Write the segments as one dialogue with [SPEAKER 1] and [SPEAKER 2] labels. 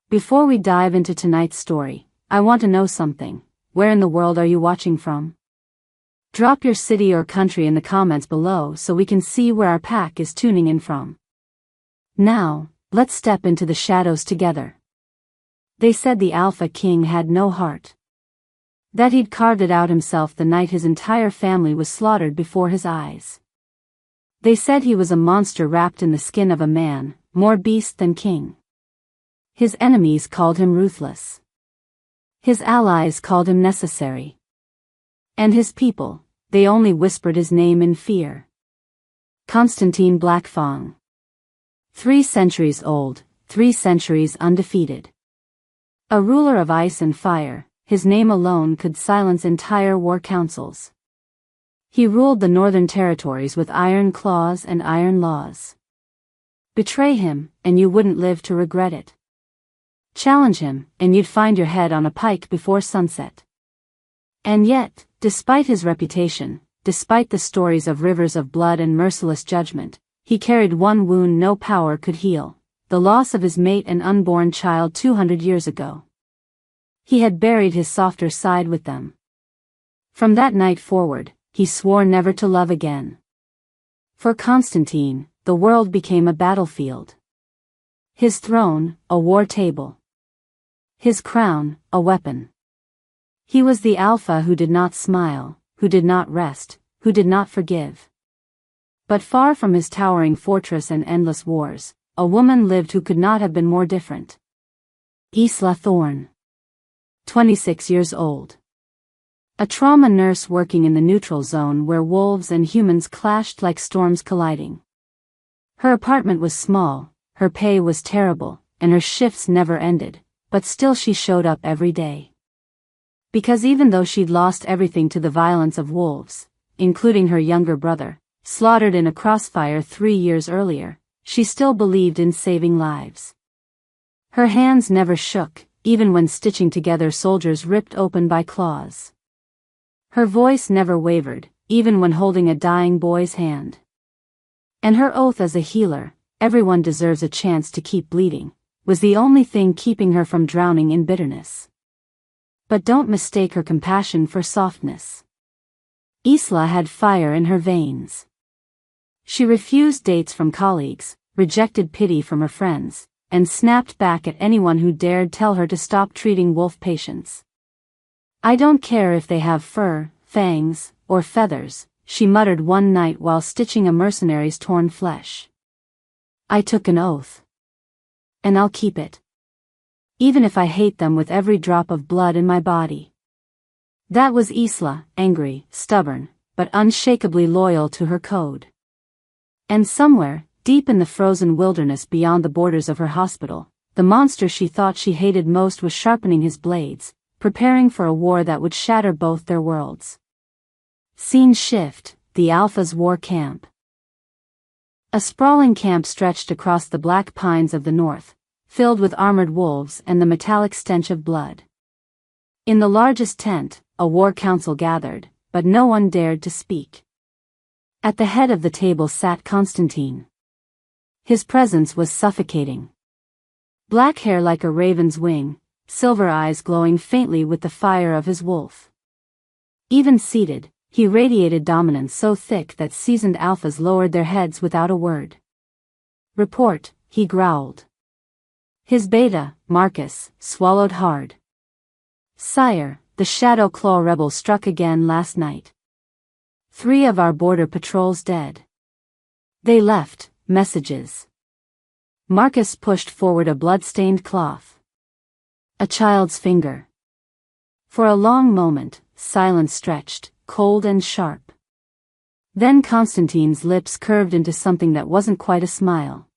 [SPEAKER 1] Before we dive into tonight's story, I want to know something. Where in the world are you watching from? Drop your city or country in the comments below so we can see where our pack is tuning in from. Now, let's step into the shadows together. They said the Alpha King had no heart. That he'd carved it out himself the night his entire family was slaughtered before his eyes. They said he was a monster wrapped in the skin of a man, more beast than king. His enemies called him ruthless. His allies called him necessary. And his people, they only whispered his name in fear. Constantine Blackfang. 3 centuries old, 3 centuries undefeated. A ruler of ice and fire, his name alone could silence entire war councils. He ruled the northern territories with iron claws and iron laws. Betray him, and you wouldn't live to regret it. Challenge him, and you'd find your head on a pike before sunset. And yet, despite his reputation, despite the stories of rivers of blood and merciless judgment, he carried one wound no power could heal, the loss of his mate and unborn child 200 years ago. He had buried his softer side with them. From that night forward, he swore never to love again. For Constantine, the world became a battlefield. His throne, a war table. His crown, a weapon. He was the Alpha who did not smile, who did not rest, who did not forgive. But far from his towering fortress and endless wars, a woman lived who could not have been more different. Isla Thorne. 26 years old. A trauma nurse working in the neutral zone where wolves and humans clashed like storms colliding. Her apartment was small, her pay was terrible, and her shifts never ended, but still she showed up every day. Because even though she'd lost everything to the violence of wolves, including her younger brother, slaughtered in a crossfire 3 years earlier, she still believed in saving lives. Her hands never shook, even when stitching together soldiers ripped open by claws. Her voice never wavered, even when holding a dying boy's hand. And her oath as a healer, everyone deserves a chance to keep bleeding, was the only thing keeping her from drowning in bitterness. But don't mistake her compassion for softness. Isla had fire in her veins. She refused dates from colleagues, rejected pity from her friends, and snapped back at anyone who dared tell her to stop treating wolf patients. "I don't care if they have fur, fangs, or feathers," she muttered one night while stitching a mercenary's torn flesh. "I took an oath. And I'll keep it. Even if I hate them with every drop of blood in my body." That was Isla, angry, stubborn, but unshakably loyal to her code. And somewhere, deep in the frozen wilderness beyond the borders of her hospital, the monster she thought she hated most was sharpening his blades, preparing for a war that would shatter both their worlds. Scene shift, the Alpha's war camp. A sprawling camp stretched across the black pines of the north, filled with armored wolves and the metallic stench of blood. In the largest tent, a war council gathered, but no one dared to speak. At the head of the table sat Constantine. His presence was suffocating. Black hair like a raven's wing, silver eyes glowing faintly with the fire of his wolf. Even seated, he radiated dominance so thick that seasoned alphas lowered their heads without a word. "Report," he growled. His beta, Marcus, swallowed hard. "Sire, the Shadow Claw rebels struck again last night. 3 of our border patrols dead. They left messages." Marcus pushed forward a blood-stained cloth. A child's finger. For a long moment, silence stretched, cold and sharp. Then Constantine's lips curved into something that wasn't quite a smile.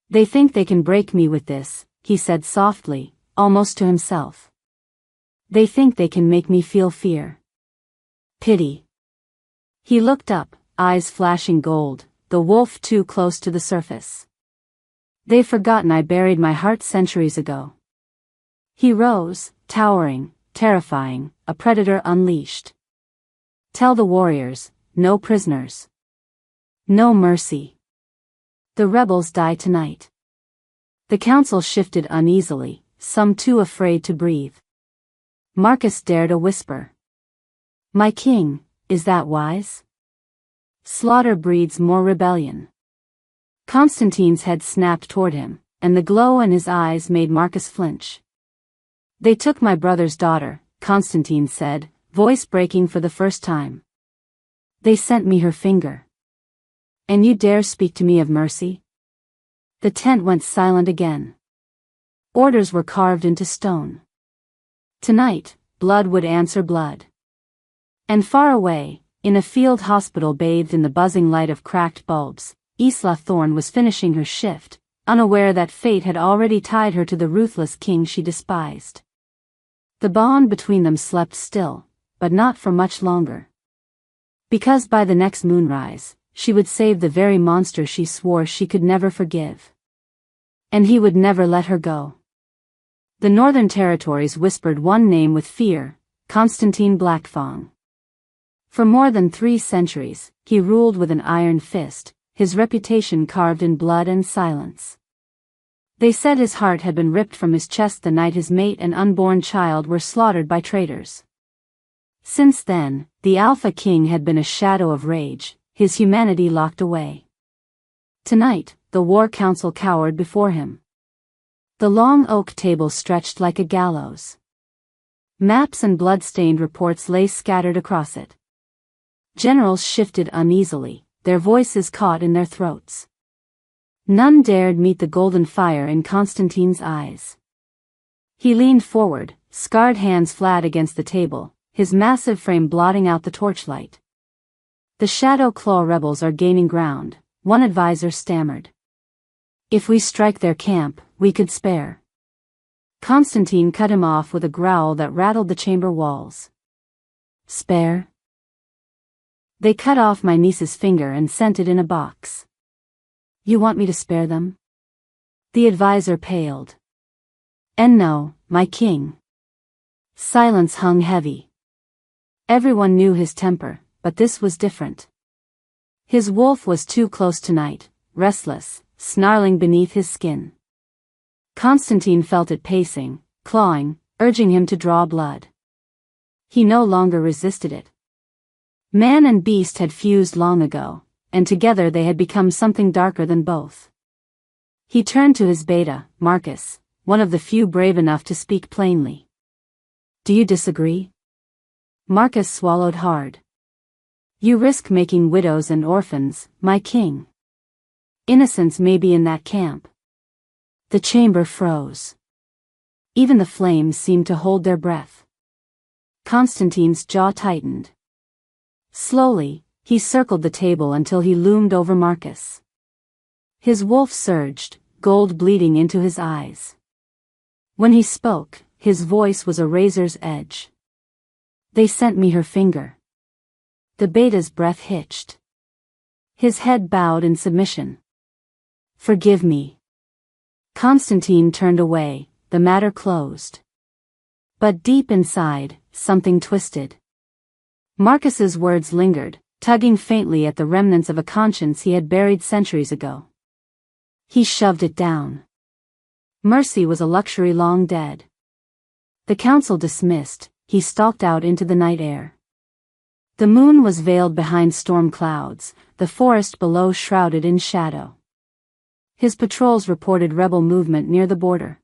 [SPEAKER 1] "They think they can break me with this," he said softly, almost to himself. "They think they can make me feel fear. Pity." He looked up, eyes flashing gold, the wolf too close to the surface. "They've forgotten I buried my heart centuries ago." He rose, towering, terrifying, a predator unleashed. "Tell the warriors, no prisoners. No mercy. The rebels die tonight. The council shifted uneasily, some too afraid to breathe. Marcus dared a whisper. "My king, is that wise? Slaughter breeds more rebellion." Constantine's head snapped toward him, and the glow in his eyes made Marcus flinch. "They took my brother's daughter," Constantine said, voice breaking for the first time. "They sent me her finger. And you dare speak to me of mercy?" The tent went silent again. Orders were carved into stone. Tonight, blood would answer blood. And far away, in a field hospital bathed in the buzzing light of cracked bulbs, Isla Thorne was finishing her shift, unaware that fate had already tied her to the ruthless king she despised. The bond between them slept still, but not for much longer. Because by the next moonrise, she would save the very monster she swore she could never forgive. And he would never let her go. The northern territories whispered one name with fear: Constantine Blackfang. For more than 3 centuries, he ruled with an iron fist, his reputation carved in blood and silence. They said his heart had been ripped from his chest the night his mate and unborn child were slaughtered by traitors. Since then, the Alpha King had been a shadow of rage, his humanity locked away. Tonight, the War Council cowered before him. The long oak table stretched like a gallows. Maps and blood-stained reports lay scattered across it. Generals shifted uneasily, their voices caught in their throats. None dared meet the golden fire in Constantine's eyes. He leaned forward, scarred hands flat against the table, his massive frame blotting out the torchlight. "The Shadow Claw rebels are gaining ground," one advisor stammered. "If we strike their camp, we could spare." Constantine cut him off with a growl that rattled the chamber walls. "Spare? They cut off my niece's finger and sent it in a box. You want me to spare them?" The advisor paled. "And no, my king." Silence hung heavy. Everyone knew his temper, but this was different. His wolf was too close tonight, restless, snarling beneath his skin. Constantine felt it pacing, clawing, urging him to draw blood. He no longer resisted it. Man and beast had fused long ago, and together they had become something darker than both. He turned to his beta, Marcus, one of the few brave enough to speak plainly. "Do you disagree?" Marcus swallowed hard. "You risk making widows and orphans, my king. Innocents may be in that camp." The chamber froze. Even the flames seemed to hold their breath. Constantine's jaw tightened. Slowly, he circled the table until he loomed over Marcus. His wolf surged, gold bleeding into his eyes. When he spoke, his voice was a razor's edge. "They sent me her finger." The beta's breath hitched. His head bowed in submission. "Forgive me." Constantine turned away, the matter closed. But deep inside, something twisted. Marcus's words lingered, tugging faintly at the remnants of a conscience he had buried centuries ago. He shoved it down. Mercy was a luxury long dead. The council dismissed, he stalked out into the night air. The moon was veiled behind storm clouds, the forest below shrouded in shadow. His patrols reported rebel movement near the border.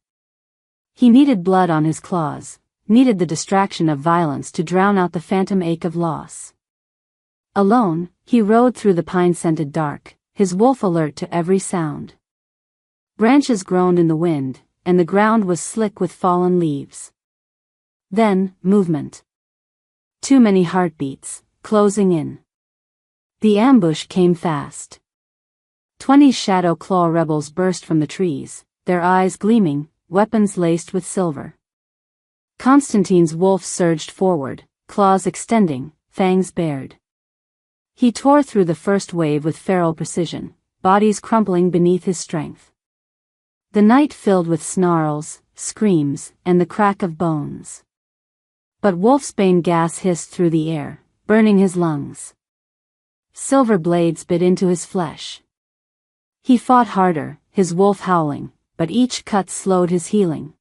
[SPEAKER 1] He needed blood on his claws, needed the distraction of violence to drown out the phantom ache of loss. Alone, he rode through the pine-scented dark, his wolf alert to every sound. Branches groaned in the wind, and the ground was slick with fallen leaves. Then, movement. Too many heartbeats, closing in. The ambush came fast. 20 Shadow Claw rebels burst from the trees, their eyes gleaming, weapons laced with silver. Constantine's wolf surged forward, claws extending, fangs bared. He tore through the first wave with feral precision, bodies crumpling beneath his strength. The night filled with snarls, screams, and the crack of bones. But wolfsbane gas hissed through the air, burning his lungs. Silver blades bit into his flesh. He fought harder, his wolf howling, but each cut slowed his healing.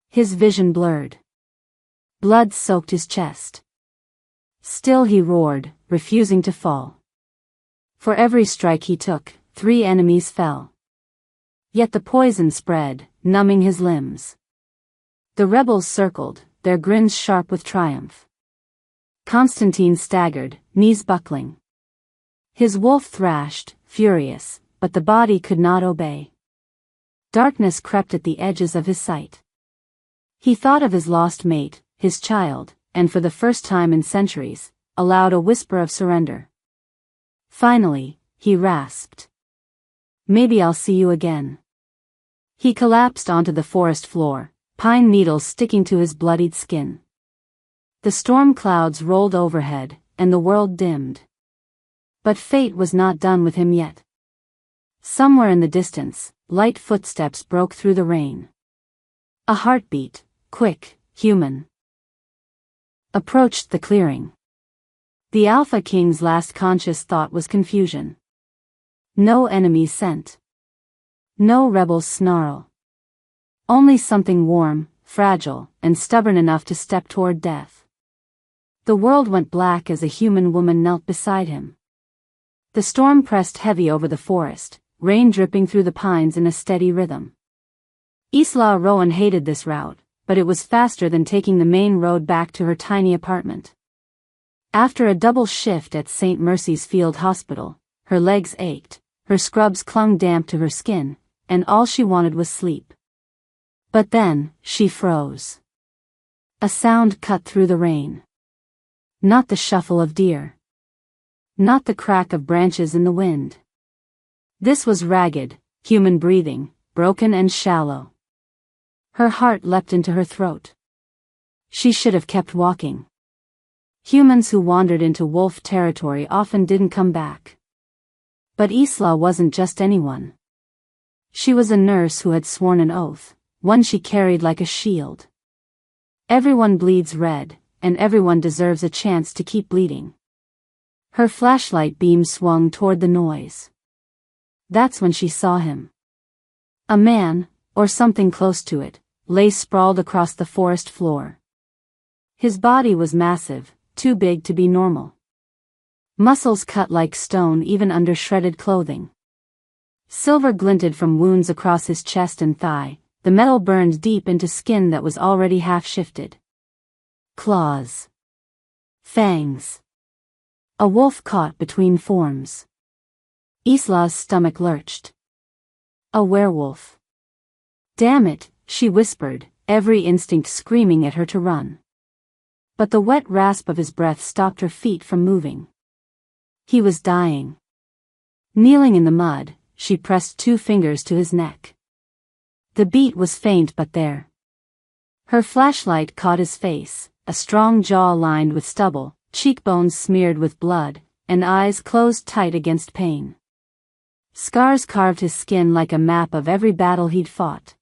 [SPEAKER 1] His vision blurred. Blood soaked his chest. Still he roared, refusing to fall. For every strike he took, 3 enemies fell. Yet the poison spread, numbing his limbs. The rebels circled, their grins sharp with triumph. Constantine staggered, knees buckling. His wolf thrashed, furious, but the body could not obey. Darkness crept at the edges of his sight. He thought of his lost mate, his child, and for the first time in centuries, allowed a whisper of surrender. Finally, he rasped. "Maybe I'll see you again." He collapsed onto the forest floor, pine needles sticking to his bloodied skin. The storm clouds rolled overhead, and the world dimmed. But fate was not done with him yet. Somewhere in the distance, light footsteps broke through the rain. A heartbeat, quick, human, approached the clearing. The Alpha King's last conscious thought was confusion. No enemy scent. No rebel's snarl. Only something warm, fragile, and stubborn enough to step toward death. The world went black as a human woman knelt beside him. The storm pressed heavy over the forest, rain dripping through the pines in a steady rhythm. Isla Thorne hated this route, but it was faster than taking the main road back to her tiny apartment. After a double shift at St. Mercy's Field Hospital, her legs ached, her scrubs clung damp to her skin, and all she wanted was sleep. But then, she froze. A sound cut through the rain. Not the shuffle of deer. Not the crack of branches in the wind. This was ragged, human breathing, broken and shallow. Her heart leapt into her throat. She should have kept walking. Humans who wandered into wolf territory often didn't come back. But Isla wasn't just anyone. She was a nurse who had sworn an oath, one she carried like a shield. Everyone bleeds red, and everyone deserves a chance to keep bleeding. Her flashlight beam swung toward the noise. That's when she saw him. A man, or something close to it, lay sprawled across the forest floor. His body was massive, too big to be normal. Muscles cut like stone even under shredded clothing. Silver glinted from wounds across his chest and thigh, the metal burned deep into skin that was already half-shifted. Claws. Fangs. A wolf caught between forms. Isla's stomach lurched. A werewolf. Damn it, she whispered, every instinct screaming at her to run. But the wet rasp of his breath stopped her feet from moving. He was dying. Kneeling in the mud, she pressed 2 fingers to his neck. The beat was faint but there. Her flashlight caught his face, a strong jaw lined with stubble, cheekbones smeared with blood, and eyes closed tight against pain. Scars carved his skin like a map of every battle he'd fought.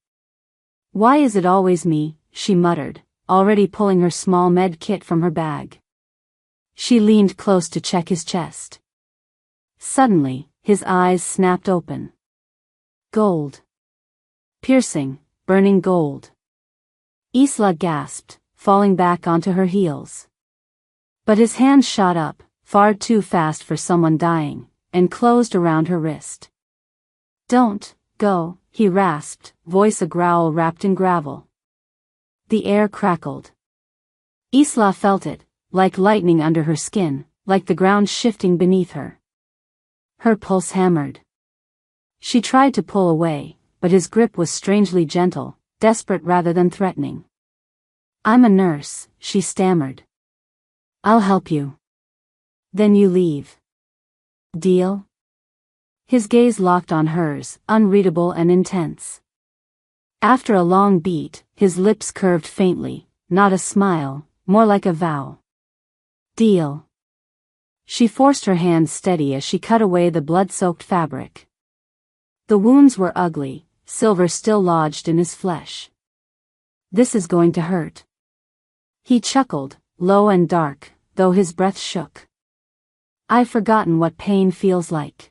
[SPEAKER 1] "Why is it always me?" she muttered, already pulling her small med kit from her bag. She leaned close to check his chest. Suddenly, his eyes snapped open. Gold. Piercing, burning gold. Isla gasped, falling back onto her heels. But his hand shot up, far too fast for someone dying, and closed around her wrist. "Don't go," he rasped, voice a growl wrapped in gravel. The air crackled. Isla felt it, like lightning under her skin, like the ground shifting beneath her. Her pulse hammered. She tried to pull away, but his grip was strangely gentle, desperate rather than threatening. "I'm a nurse," she stammered. "I'll help you. Then you leave. Deal?" His gaze locked on hers, unreadable and intense. After a long beat, his lips curved faintly, not a smile, more like a vow. "Deal." She forced her hands steady as she cut away the blood-soaked fabric. The wounds were ugly, silver still lodged in his flesh. "This is going to hurt." He chuckled, low and dark, though his breath shook. "I've forgotten what pain feels like."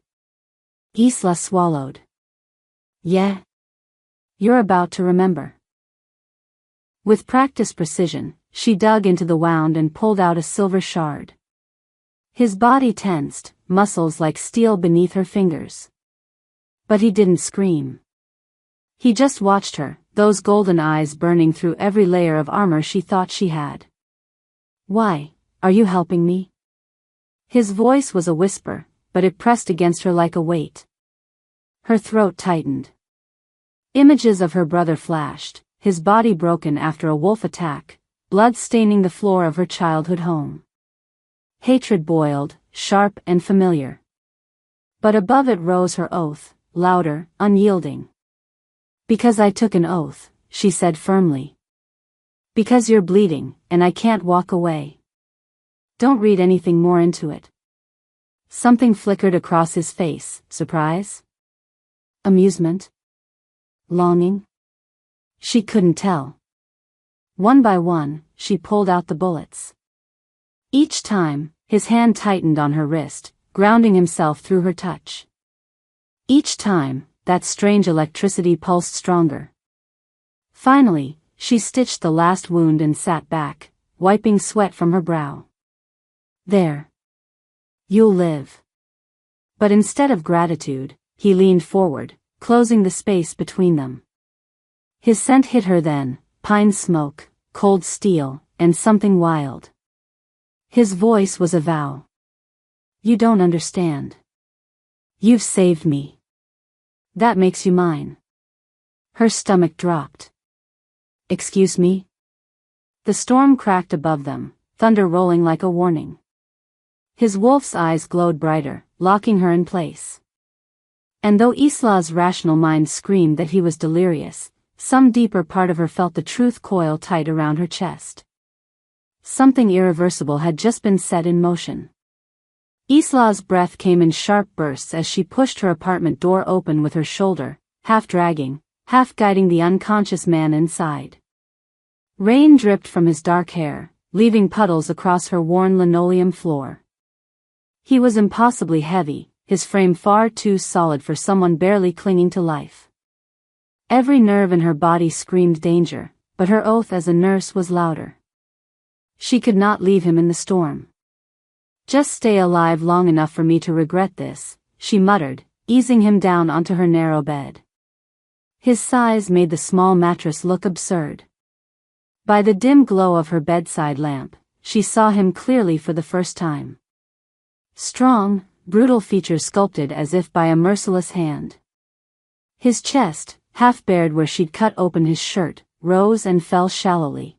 [SPEAKER 1] Isla swallowed. "Yeah? You're about to remember. With practiced precision, she dug into the wound and pulled out a silver shard. His body tensed, muscles like steel beneath her fingers. But he didn't scream. He just watched her, those golden eyes burning through every layer of armor she thought she had. Why, are you helping me? His voice was a whisper, but it pressed against her like a weight. Her throat tightened. Images of her brother flashed, his body broken after a wolf attack, blood staining the floor of her childhood home. Hatred boiled, sharp and familiar. But above it rose her oath, louder, unyielding. Because I took an oath, she said firmly. Because you're bleeding, and I can't walk away. Don't read anything more into it. Something flickered across his face, surprise? Amusement? Longing? She couldn't tell. One by one, she pulled out the bullets. Each time, his hand tightened on her wrist, grounding himself through her touch. Each time, that strange electricity pulsed stronger. Finally, she stitched the last wound and sat back, wiping sweat from her brow. There. You'll live. But instead of gratitude, he leaned forward, closing the space between them. His scent hit her then, pine smoke, cold steel, and something wild. His voice was a vow. You don't understand. You've saved me. That makes you mine. Her stomach dropped. Excuse me? The storm cracked above them, thunder rolling like a warning. His wolf's eyes glowed brighter, locking her in place. And though Isla's rational mind screamed that he was delirious, some deeper part of her felt the truth coil tight around her chest. Something irreversible had just been set in motion. Isla's breath came in sharp bursts as she pushed her apartment door open with her shoulder, half dragging, half guiding the unconscious man inside. Rain dripped from his dark hair, leaving puddles across her worn linoleum floor. He was impossibly heavy, his frame far too solid for someone barely clinging to life. Every nerve in her body screamed danger, but her oath as a nurse was louder. She could not leave him in the storm. Just stay alive long enough for me to regret this, she muttered, easing him down onto her narrow bed. His size made the small mattress look absurd. By the dim glow of her bedside lamp, she saw him clearly for the first time. Strong, brutal features sculpted as if by a merciless hand. His chest, half bared where she'd cut open his shirt, rose and fell shallowly.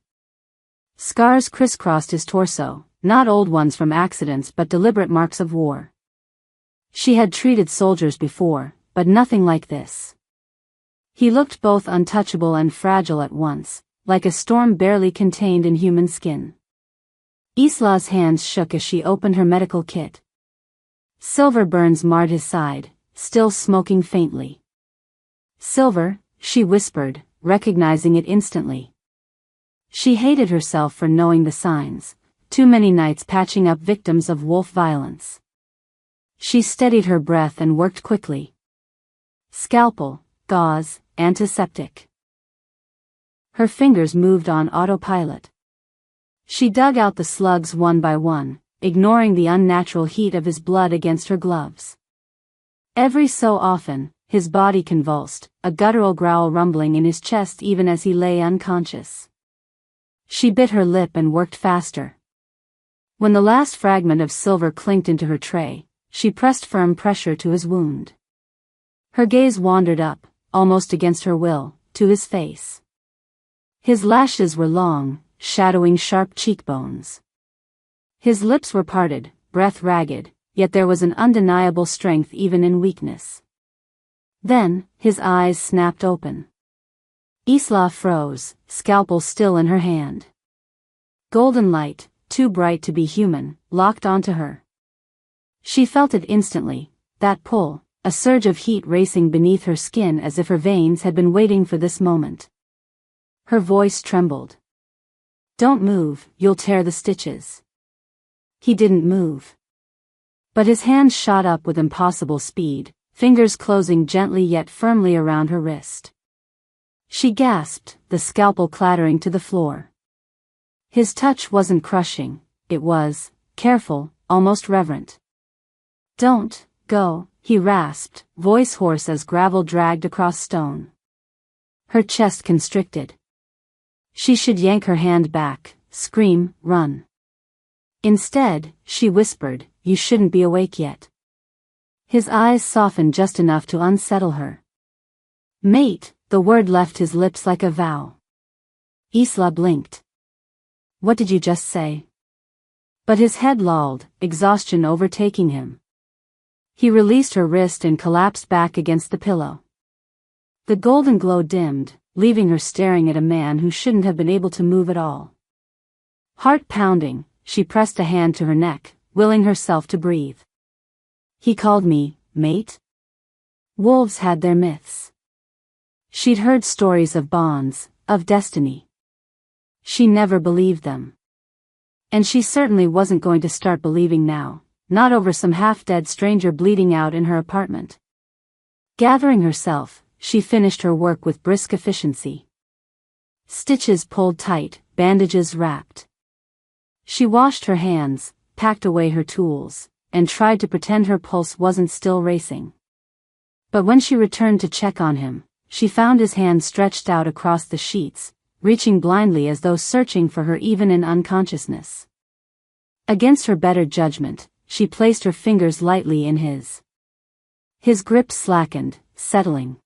[SPEAKER 1] Scars crisscrossed his torso, not old ones from accidents but deliberate marks of war. She had treated soldiers before, but nothing like this. He looked both untouchable and fragile at once, like a storm barely contained in human skin. Isla's hands shook as she opened her medical kit. Silver burns marred his side, still smoking faintly. Silver, she whispered, recognizing it instantly. She hated herself for knowing the signs, too many nights patching up victims of wolf violence. She steadied her breath and worked quickly. Scalpel, gauze, antiseptic. Her fingers moved on autopilot. She dug out the slugs one by one, ignoring the unnatural heat of his blood against her gloves. Every so often, his body convulsed, a guttural growl rumbling in his chest even as he lay unconscious. She bit her lip and worked faster. When the last fragment of silver clinked into her tray, she pressed firm pressure to his wound. Her gaze wandered up, almost against her will, to his face. His lashes were long, shadowing sharp cheekbones. His lips were parted, breath ragged, yet there was an undeniable strength even in weakness. Then, his eyes snapped open. Isla froze, scalpel still in her hand. Golden light, too bright to be human, locked onto her. She felt it instantly, that pull, a surge of heat racing beneath her skin as if her veins had been waiting for this moment. Her voice trembled. Don't move, you'll tear the stitches. He didn't move. But his hand shot up with impossible speed, fingers closing gently yet firmly around her wrist. She gasped, the scalpel clattering to the floor. His touch wasn't crushing, it was careful, almost reverent. "Don't go," he rasped, voice hoarse as gravel dragged across stone. Her chest constricted. She should yank her hand back, scream, run. Instead, she whispered, "You shouldn't be awake yet." His eyes softened just enough to unsettle her. "Mate," the word left his lips like a vow. Isla blinked. "What did you just say?" But his head lolled, exhaustion overtaking him. He released her wrist and collapsed back against the pillow. The golden glow dimmed, leaving her staring at a man who shouldn't have been able to move at all. Heart pounding, she pressed a hand to her neck, willing herself to breathe. "He called me, mate?" Wolves had their myths. She'd heard stories of bonds, of destiny. She never believed them. And she certainly wasn't going to start believing now, not over some half-dead stranger bleeding out in her apartment. Gathering herself, she finished her work with brisk efficiency. Stitches pulled tight, bandages wrapped. She washed her hands, packed away her tools, and tried to pretend her pulse wasn't still racing. But when she returned to check on him, she found his hand stretched out across the sheets, reaching blindly as though searching for her even in unconsciousness. Against her better judgment, she placed her fingers lightly in his. His grip slackened, settling.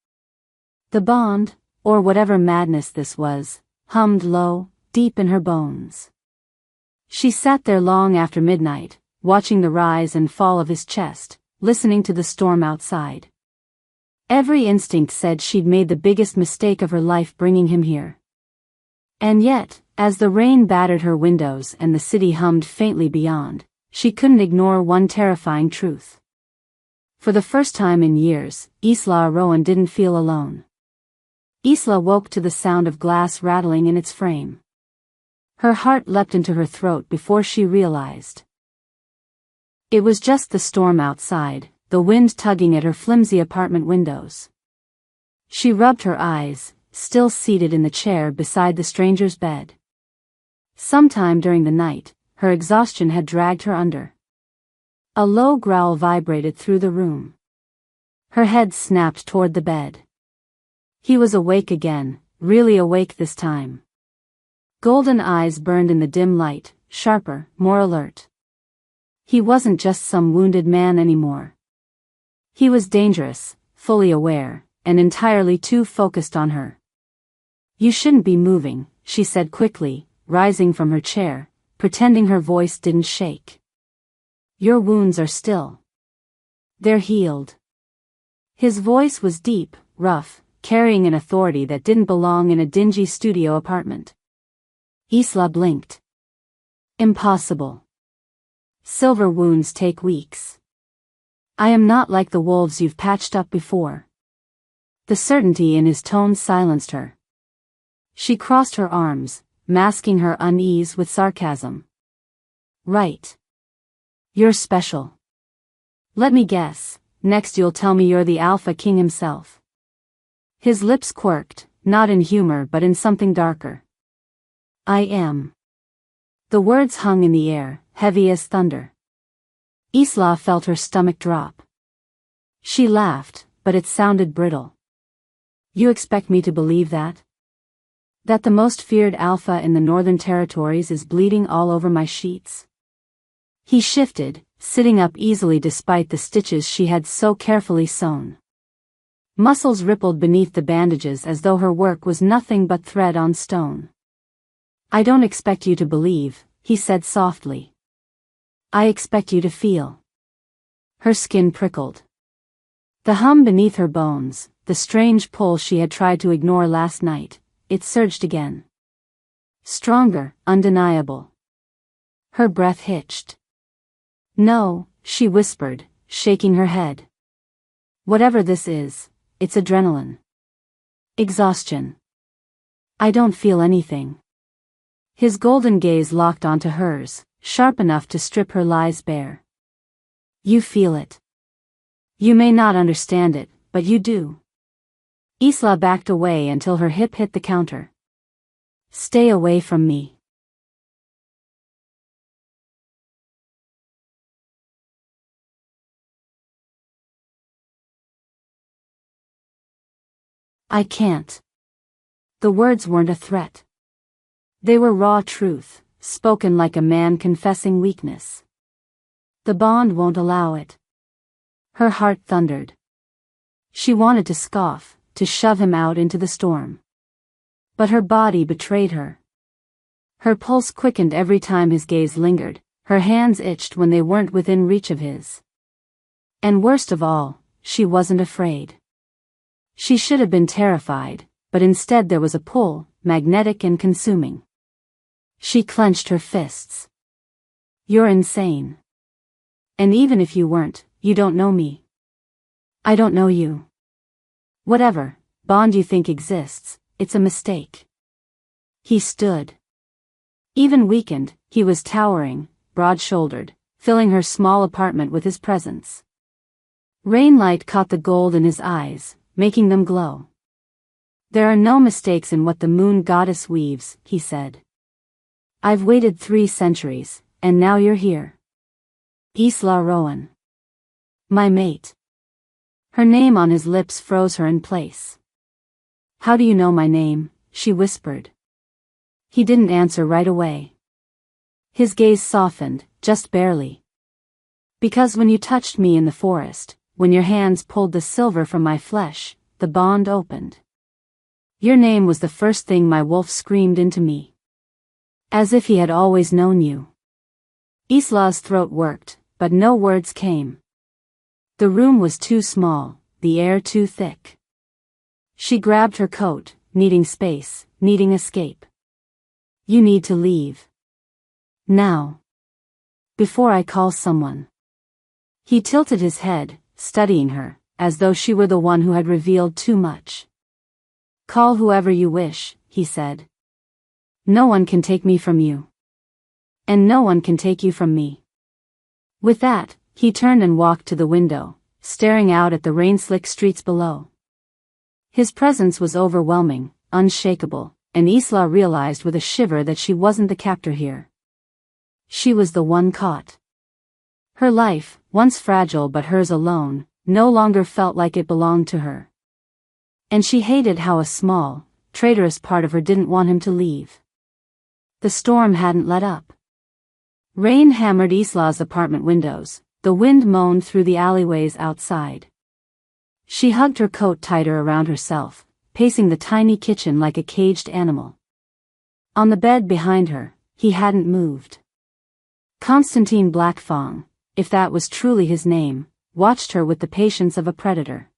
[SPEAKER 1] The bond, or whatever madness this was, hummed low, deep in her bones. She sat there long after midnight, watching the rise and fall of his chest, listening to the storm outside. Every instinct said she'd made the biggest mistake of her life bringing him here. And yet, as the rain battered her windows and the city hummed faintly beyond, she couldn't ignore one terrifying truth. For the first time in years, Isla Rowan didn't feel alone. Isla woke to the sound of glass rattling in its frame. Her heart leapt into her throat before she realized. It was just the storm outside, the wind tugging at her flimsy apartment windows. She rubbed her eyes, still seated in the chair beside the stranger's bed. Sometime during the night, her exhaustion had dragged her under. A low growl vibrated through the room. Her head snapped toward the bed. He was awake again, really awake this time. Golden eyes burned in the dim light, sharper, more alert. He wasn't just some wounded man anymore. He was dangerous, fully aware, and entirely too focused on her. "You shouldn't be moving," she said quickly, rising from her chair, pretending her voice didn't shake. "Your wounds are still. They're healed." His voice was deep, rough, carrying an authority that didn't belong in a dingy studio apartment. Isla blinked. "Impossible. Silver wounds take weeks. I am not like the wolves you've patched up before." The certainty in his tone silenced her. She crossed her arms, masking her unease with sarcasm. "Right. You're special. Let me guess, next you'll tell me you're the Alpha King himself." His lips quirked, not in humor but in something darker. "I am." The words hung in the air, heavy as thunder. Isla felt her stomach drop. She laughed, but it sounded brittle. "You expect me to believe that? That the most feared alpha in the Northern Territories is bleeding all over my sheets?" He shifted, sitting up easily despite the stitches she had so carefully sewn. Muscles rippled beneath the bandages as though her work was nothing but thread on stone. "I don't expect you to believe," he said softly. "I expect you to feel." Her skin prickled. The hum beneath her bones, the strange pull she had tried to ignore last night, it surged again. Stronger, undeniable. Her breath hitched. "No," she whispered, shaking her head. "Whatever this is, it's adrenaline. Exhaustion. I don't feel anything." His golden gaze locked onto hers, sharp enough to strip her lies bare. "You feel it. You may not understand it, but you do. Isla backed away until her hip hit the counter. Stay away from me. I can't. The words weren't a threat. They were raw truth, spoken like a man confessing weakness. The bond won't allow it. Her heart thundered. She wanted to scoff, to shove him out into the storm. But her body betrayed her. Her pulse quickened every time his gaze lingered, her hands itched when they weren't within reach of his. And worst of all, she wasn't afraid. She should have been terrified, but instead there was a pull, magnetic and consuming. She clenched her fists. You're insane. And even if you weren't, you don't know me. I don't know you. Whatever bond you think exists, it's a mistake. He stood. Even weakened, he was towering, broad-shouldered, filling her small apartment with his presence. Rainlight caught the gold in his eyes, making them glow. There are no mistakes in what the moon goddess weaves, he said. I've waited 3 centuries, and now you're here. Isla Rowan. My mate. Her name on his lips froze her in place. How do you know my name? She whispered. He didn't answer right away. His gaze softened, just barely. Because when you touched me in the forest, when your hands pulled the silver from my flesh, the bond opened. Your name was the first thing my wolf screamed into me. As if he had always known you. Isla's throat worked, but no words came. The room was too small, the air too thick. She grabbed her coat, needing space, needing escape. You need to leave. Now. Before I call someone. He tilted his head, studying her, as though she were the one who had revealed too much. Call whoever you wish, he said. No one can take me from you. And no one can take you from me. With that, he turned and walked to the window, staring out at the rain-slick streets below. His presence was overwhelming, unshakable, and Isla realized with a shiver that she wasn't the captor here. She was the one caught. Her life, once fragile but hers alone, no longer felt like it belonged to her. And she hated how a small, traitorous part of her didn't want him to leave. The storm hadn't let up. Rain hammered Isla's apartment windows, the wind moaned through the alleyways outside. She hugged her coat tighter around herself, pacing the tiny kitchen like a caged animal. On the bed behind her, he hadn't moved. Constantine Blackfang, if that was truly his name, watched her with the patience of a predator.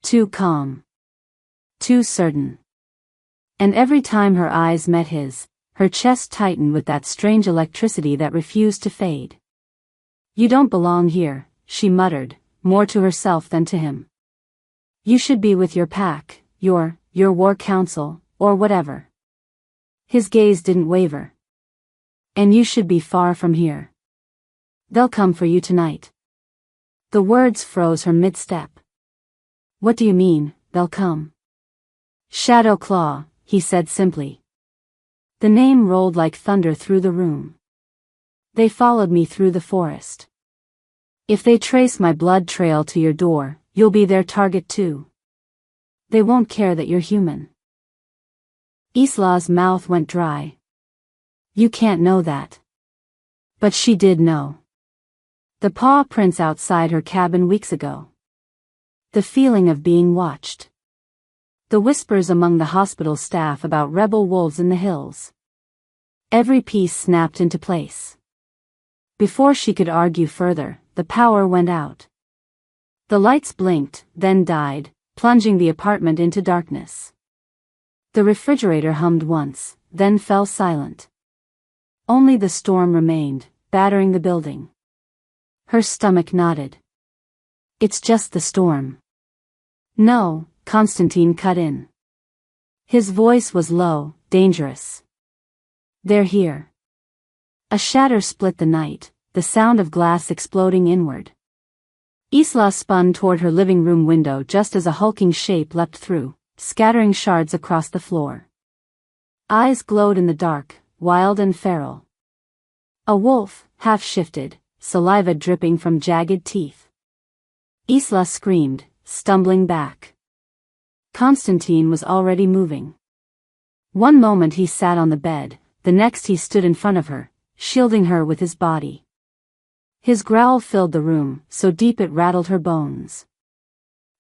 [SPEAKER 1] Too calm. Too certain. And every time her eyes met his, her chest tightened with that strange electricity that refused to fade. You don't belong here, she muttered, more to herself than to him. You should be with your pack, your war council, or whatever. His gaze didn't waver. And you should be far from here. They'll come for you tonight. The words froze her mid-step. What do you mean, they'll come? Shadow Claw, he said simply. The name rolled like thunder through the room. They followed me through the forest. If they trace my blood trail to your door, you'll be their target too. They won't care that you're human. Isla's mouth went dry. You can't know that. But she did know. The paw prints outside her cabin weeks ago. The feeling of being watched. The whispers among the hospital staff about rebel wolves in the hills. Every piece snapped into place. Before she could argue further, the power went out. The lights blinked, then died, plunging the apartment into darkness. The refrigerator hummed once, then fell silent. Only the storm remained, battering the building. Her stomach knotted. It's just the storm. No, Constantine cut in. His voice was low, dangerous. They're here. A shatter split the night, the sound of glass exploding inward. Isla spun toward her living room window just as a hulking shape leapt through, scattering shards across the floor. Eyes glowed in the dark, wild and feral. A wolf, half-shifted, saliva dripping from jagged teeth. Isla screamed, stumbling back. Constantine was already moving. One moment he sat on the bed, the next he stood in front of her, shielding her with his body. His growl filled the room, so deep it rattled her bones.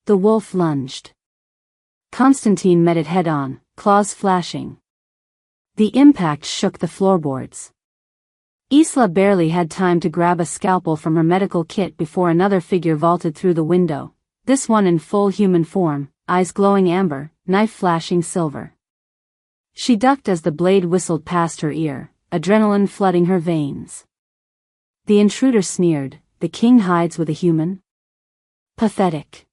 [SPEAKER 1] The wolf lunged. Constantine met it head-on, claws flashing. The impact shook the floorboards. Isla barely had time to grab a scalpel from her medical kit before another figure vaulted through the window, this one in full human form, eyes glowing amber, knife flashing silver. She ducked as the blade whistled past her ear, adrenaline flooding her veins. The intruder sneered, "The king hides with a human?" Pathetic.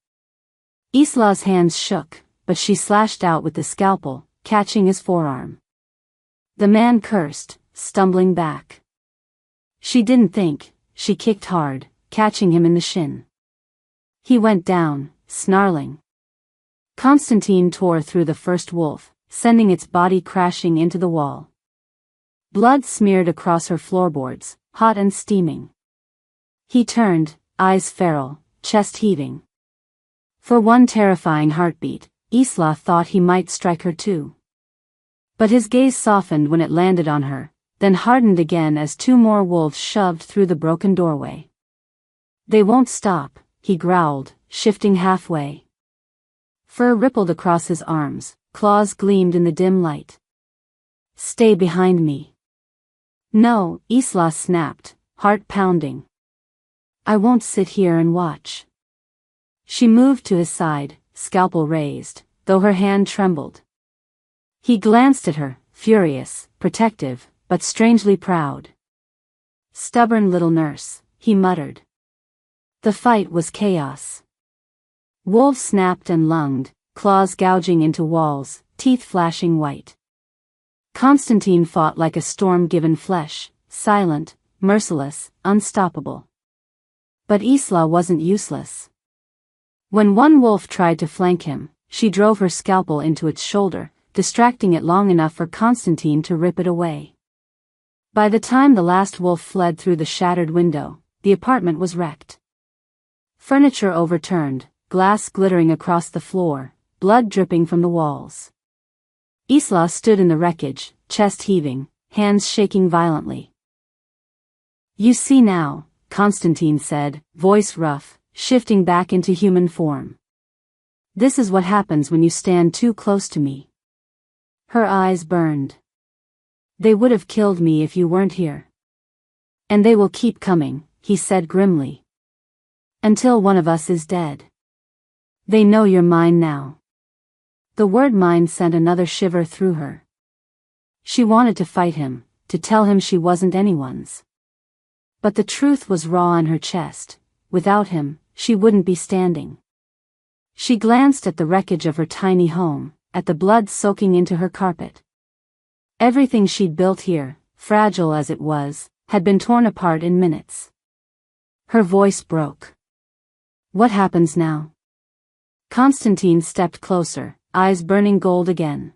[SPEAKER 1] Isla's hands shook, but she slashed out with the scalpel, catching his forearm. The man cursed, stumbling back. She didn't think, she kicked hard, catching him in the shin. He went down, snarling. Constantine tore through the first wolf, sending its body crashing into the wall. Blood smeared across her floorboards, hot and steaming. He turned, eyes feral, chest heaving. For one terrifying heartbeat, Isla thought he might strike her too. But his gaze softened when it landed on her, then hardened again as two more wolves shoved through the broken doorway. "They won't stop," he growled, shifting halfway. Fur rippled across his arms, claws gleamed in the dim light. "Stay behind me." "No," Isla snapped, heart pounding. "I won't sit here and watch." She moved to his side, scalpel raised, though her hand trembled. He glanced at her, furious, protective, but strangely proud. "Stubborn little nurse," he muttered. The fight was chaos. Wolves snapped and lunged, claws gouging into walls, teeth flashing white. Constantine fought like a storm-given flesh, silent, merciless, unstoppable. But Isla wasn't useless. When one wolf tried to flank him, she drove her scalpel into its shoulder, distracting it long enough for Constantine to rip it away. By the time the last wolf fled through the shattered window, the apartment was wrecked. Furniture overturned, glass glittering across the floor, blood dripping from the walls. Isla stood in the wreckage, chest heaving, hands shaking violently. "You see now," Constantine said, voice rough, shifting back into human form. "This is what happens when you stand too close to me." Her eyes burned. "They would have killed me if you weren't here. And they will keep coming," he said grimly. "Until one of us is dead. They know you're mine now." The word mine sent another shiver through her. She wanted to fight him, to tell him she wasn't anyone's. But the truth was raw in her chest. Without him, she wouldn't be standing. She glanced at the wreckage of her tiny home, at the blood soaking into her carpet. Everything she'd built here, fragile as it was, had been torn apart in minutes. Her voice broke. "What happens now?" Constantine stepped closer, eyes burning gold again.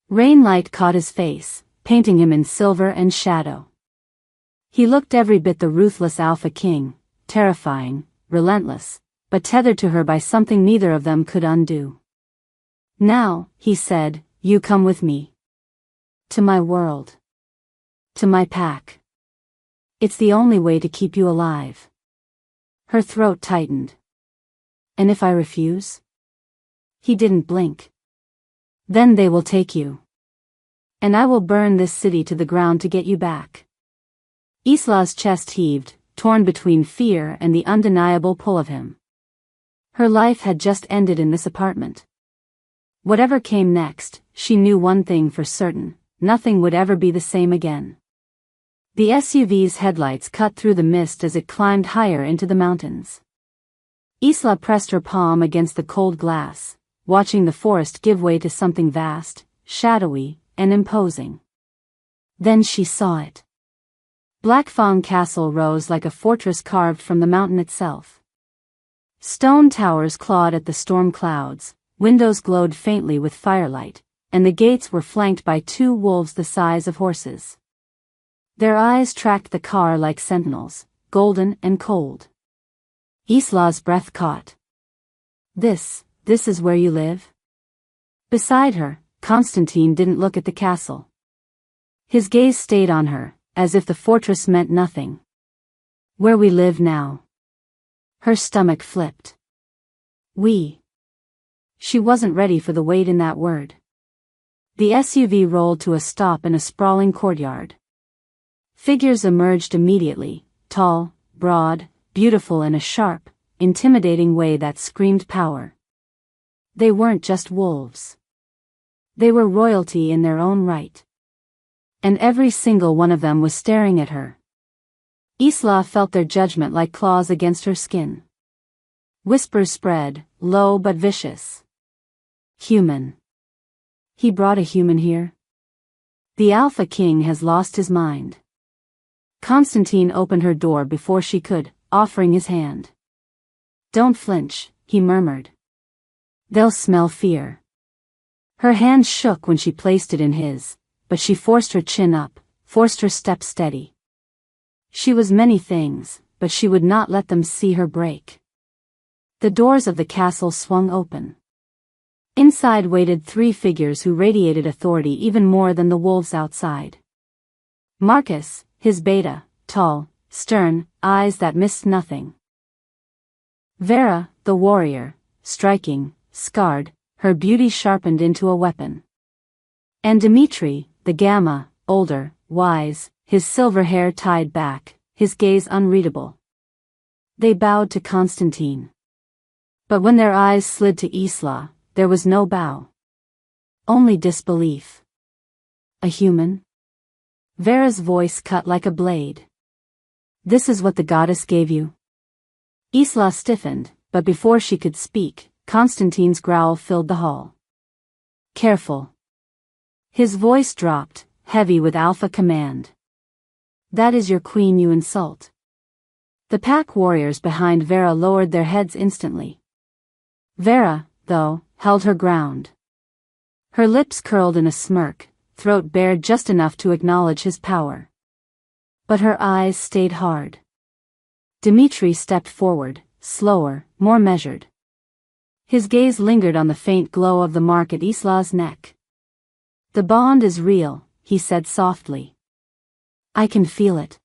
[SPEAKER 1] Rainlight caught his face, painting him in silver and shadow. He looked every bit the Ruthless Alpha King, terrifying, relentless, but tethered to her by something neither of them could undo. "Now," he said, "you come with me. To my world. To my pack. It's the only way to keep you alive." Her throat tightened. "And if I refuse?" He didn't blink. "Then they will take you. And I will burn this city to the ground to get you back." Isla's chest heaved, torn between fear and the undeniable pull of him. Her life had just ended in this apartment. Whatever came next, she knew one thing for certain: nothing would ever be the same again. The SUV's headlights cut through the mist as it climbed higher into the mountains. Isla pressed her palm against the cold glass, watching the forest give way to something vast, shadowy, and imposing. Then she saw it. Blackfang Castle rose like a fortress carved from the mountain itself. Stone towers clawed at the storm clouds, windows glowed faintly with firelight, and the gates were flanked by 2 wolves the size of horses. Their eyes tracked the car like sentinels, golden and cold. Isla's breath caught. This is where you live? Beside her, Constantine didn't look at the castle. His gaze stayed on her, as if the fortress meant nothing. Where we live now. Her stomach flipped. We. She wasn't ready for the weight in that word. The SUV rolled to a stop in a sprawling courtyard. Figures emerged immediately, tall, broad, beautiful in a sharp, intimidating way that screamed power. They weren't just wolves. They were royalty in their own right. And every single one of them was staring at her. Isla felt their judgment like claws against her skin. Whispers spread, low but vicious. Human. He brought a human here? The Alpha King has lost his mind. Constantine opened her door before she could, offering his hand. Don't flinch, he murmured. They'll smell fear. Her hand shook when she placed it in his, but she forced her chin up, forced her step steady. She was many things, but she would not let them see her break. The doors of the castle swung open. Inside waited 3 figures who radiated authority even more than the wolves outside. Marcus, his beta, tall, stern, eyes that missed nothing. Vera, the warrior, striking, scarred, her beauty sharpened into a weapon. And Dimitri, the gamma, older, wise, his silver hair tied back, his gaze unreadable. They bowed to Constantine. But when their eyes slid to Isla, there was no bow. Only disbelief. A human? Vera's voice cut like a blade. This is what the goddess gave you? Isla stiffened, but before she could speak, Constantine's growl filled the hall. Careful. His voice dropped, heavy with alpha command. That is your queen you insult. The pack warriors behind Vera lowered their heads instantly. Vera, though, held her ground. Her lips curled in a smirk, throat bared just enough to acknowledge his power. But her eyes stayed hard. Dimitri stepped forward, slower, more measured. His gaze lingered on the faint glow of the mark at Isla's neck. The bond is real, he said softly. I can feel it.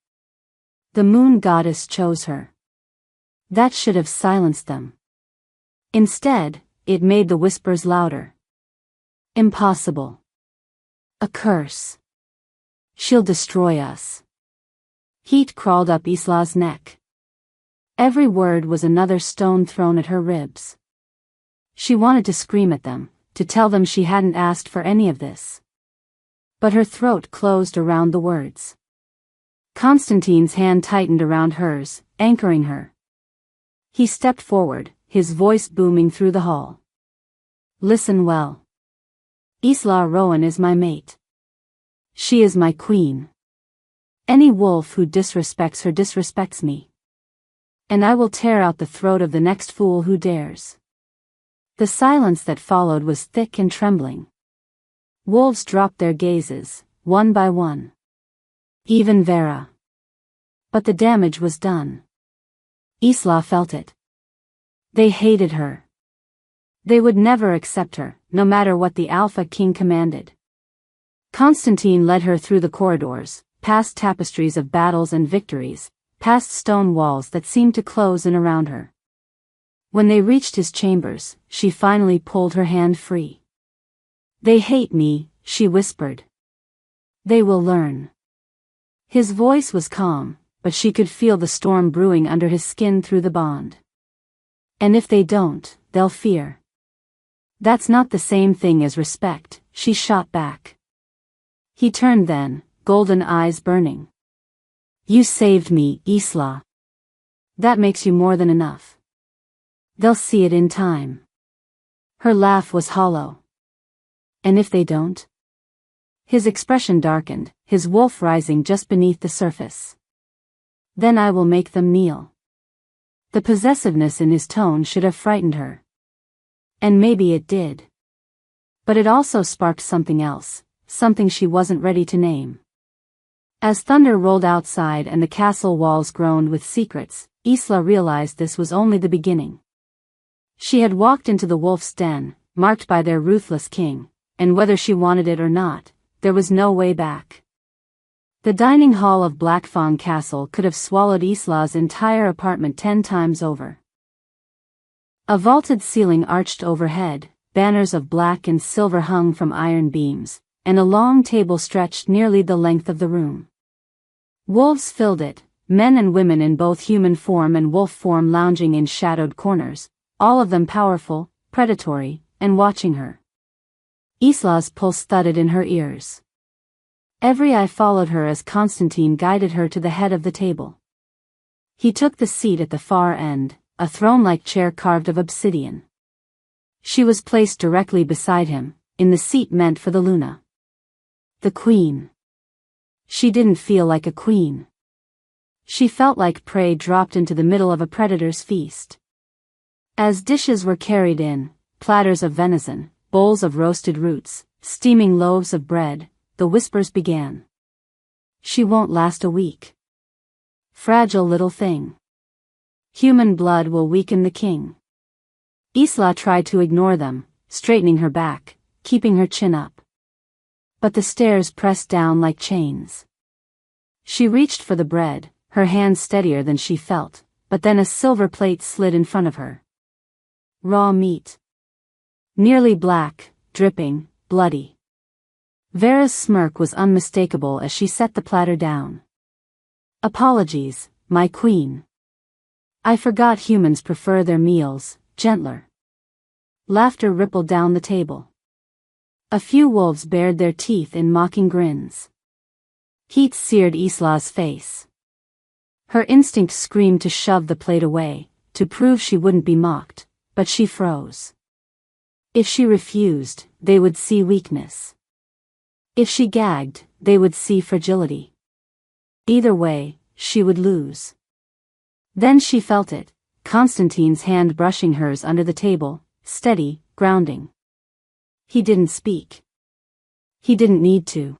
[SPEAKER 1] The moon goddess chose her. That should have silenced them. Instead, it made the whispers louder. Impossible. A curse. She'll destroy us. Heat crawled up Isla's neck. Every word was another stone thrown at her ribs. She wanted to scream at them, to tell them she hadn't asked for any of this. But her throat closed around the words. Constantine's hand tightened around hers, anchoring her. He stepped forward, his voice booming through the hall. Listen well. Isla Rowan is my mate. She is my queen. Any wolf who disrespects her disrespects me. And I will tear out the throat of the next fool who dares. The silence that followed was thick and trembling. Wolves dropped their gazes, one by one. Even Vera. But the damage was done. Isla felt it. They hated her. They would never accept her, no matter what the Alpha King commanded. Constantine led her through the corridors, past tapestries of battles and victories, past stone walls that seemed to close in around her. When they reached his chambers, she finally pulled her hand free. They hate me, she whispered. They will learn. His voice was calm, but she could feel the storm brewing under his skin through the bond. And if they don't, they'll fear. That's not the same thing as respect, she shot back. He turned then, golden eyes burning. You saved me, Isla. That makes you more than enough. They'll see it in time. Her laugh was hollow. And if they don't? His expression darkened, his wolf rising just beneath the surface. Then I will make them kneel. The possessiveness in his tone should have frightened her. And maybe it did. But it also sparked something else, something she wasn't ready to name. As thunder rolled outside and the castle walls groaned with secrets, Isla realized this was only the beginning. She had walked into the wolf's den, marked by their ruthless king, and whether she wanted it or not, there was no way back. The dining hall of Black Fawn Castle could have swallowed Isla's entire apartment 10 times over. A vaulted ceiling arched overhead, banners of black and silver hung from iron beams, and a long table stretched nearly the length of the room. Wolves filled it, men and women in both human form and wolf form lounging in shadowed corners, all of them powerful, predatory, and watching her. Isla's pulse thudded in her ears. Every eye followed her as Constantine guided her to the head of the table. He took the seat at the far end, a throne-like chair carved of obsidian. She was placed directly beside him, in the seat meant for the Luna. The queen. She didn't feel like a queen. She felt like prey dropped into the middle of a predator's feast. As dishes were carried in, platters of venison, bowls of roasted roots, steaming loaves of bread, the whispers began. She won't last a week. Fragile little thing. Human blood will weaken the king. Isla tried to ignore them, straightening her back, keeping her chin up. But the stares pressed down like chains. She reached for the bread, her hand steadier than she felt, but then a silver plate slid in front of her. Raw meat. Nearly black, dripping, bloody. Vera's smirk was unmistakable as she set the platter down. Apologies, my queen. I forgot humans prefer their meals gentler. Laughter rippled down the table. A few wolves bared their teeth in mocking grins. Heat seared Isla's face. Her instinct screamed to shove the plate away, to prove she wouldn't be mocked, but she froze. If she refused, they would see weakness. If she gagged, they would see fragility. Either way, she would lose. Then she felt it, Constantine's hand brushing hers under the table, steady, grounding. He didn't speak. He didn't need to.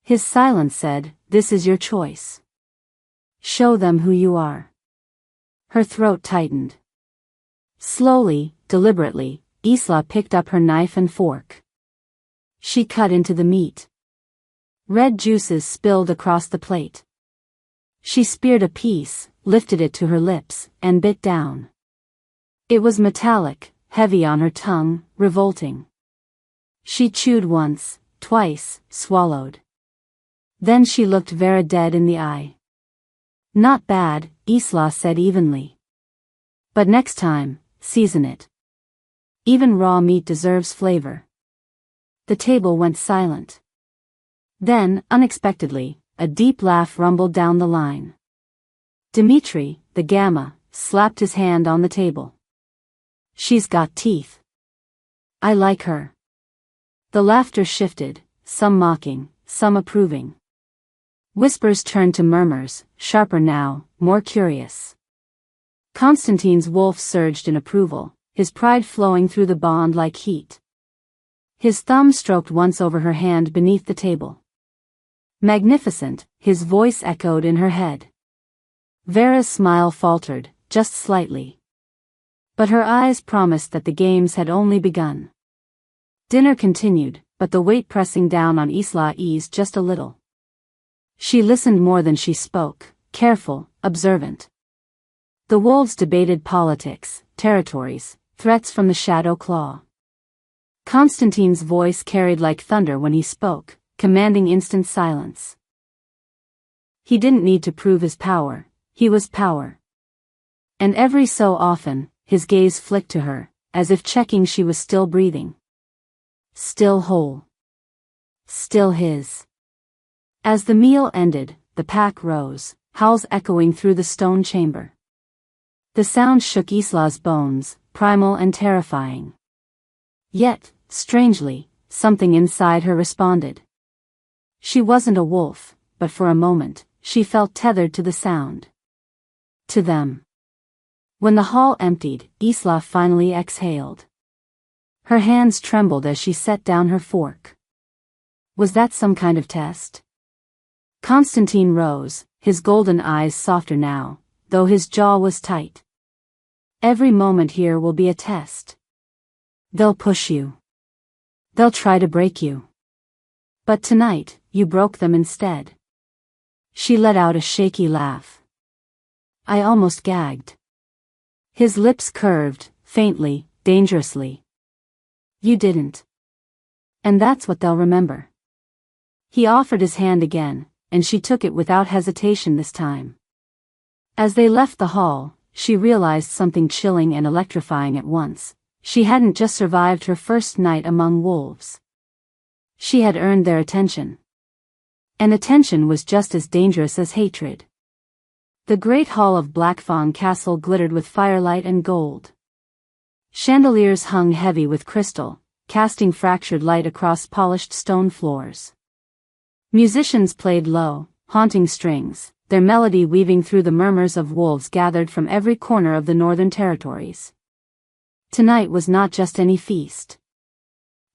[SPEAKER 1] His silence said, "This is your choice. Show them who you are." Her throat tightened. Slowly, deliberately, Isla picked up her knife and fork. She cut into the meat. Red juices spilled across the plate. She speared a piece, lifted it to her lips, and bit down. It was metallic, heavy on her tongue, revolting. She chewed once, twice, swallowed. Then she looked Vera dead in the eye. "Not bad," Isla said evenly. "But next time, season it. Even raw meat deserves flavor." The table went silent. Then, unexpectedly, a deep laugh rumbled down the line. Dimitri, the Gamma, slapped his hand on the table. "She's got teeth. I like her." The laughter shifted, some mocking, some approving. Whispers turned to murmurs, sharper now, more curious. Constantine's wolf surged in approval, his pride flowing through the bond like heat. His thumb stroked once over her hand beneath the table. "Magnificent," his voice echoed in her head. Vera's smile faltered, just slightly. But her eyes promised that the games had only begun. Dinner continued, but the weight pressing down on Isla eased just a little. She listened more than she spoke, careful, observant. The wolves debated politics, territories, threats from the shadow claw. Constantine's voice carried like thunder when he spoke, commanding instant silence. He didn't need to prove his power, he was power. And every so often, his gaze flicked to her, as if checking she was still breathing. Still whole. Still his. As the meal ended, the pack rose, howls echoing through the stone chamber. The sound shook Isla's bones, primal and terrifying. Yet, strangely, something inside her responded. She wasn't a wolf, but for a moment, she felt tethered to the sound. To them. When the hall emptied, Isla finally exhaled. Her hands trembled as she set down her fork. Was that some kind of test? Constantine rose, his golden eyes softer now, though his jaw was tight. Every moment here will be a test. They'll push you. They'll try to break you. But tonight, you broke them instead. She let out a shaky laugh. I almost gagged. His lips curved, faintly, dangerously. You didn't. And that's what they'll remember. He offered his hand again, and she took it without hesitation this time. As they left the hall, she realized something chilling and electrifying at once. She hadn't just survived her first night among wolves. She had earned their attention. And attention was just as dangerous as hatred. The great hall of Blackfawn Castle glittered with firelight and gold. Chandeliers hung heavy with crystal, casting fractured light across polished stone floors. Musicians played low, haunting strings, their melody weaving through the murmurs of wolves gathered from every corner of the northern territories. Tonight was not just any feast.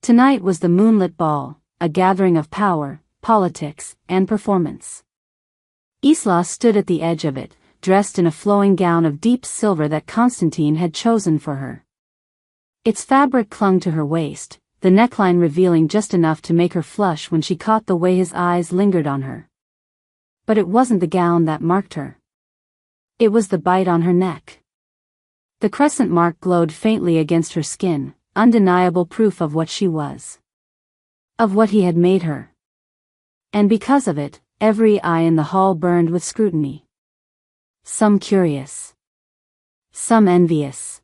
[SPEAKER 1] Tonight was the moonlit ball, a gathering of power, politics, and performance. Isla stood at the edge of it, dressed in a flowing gown of deep silver that Constantine had chosen for her. Its fabric clung to her waist, the neckline revealing just enough to make her flush when she caught the way his eyes lingered on her. But it wasn't the gown that marked her. It was the bite on her neck. The crescent mark glowed faintly against her skin, undeniable proof of what she was. Of what he had made her. And because of it, every eye in the hall burned with scrutiny. Some curious. Some envious.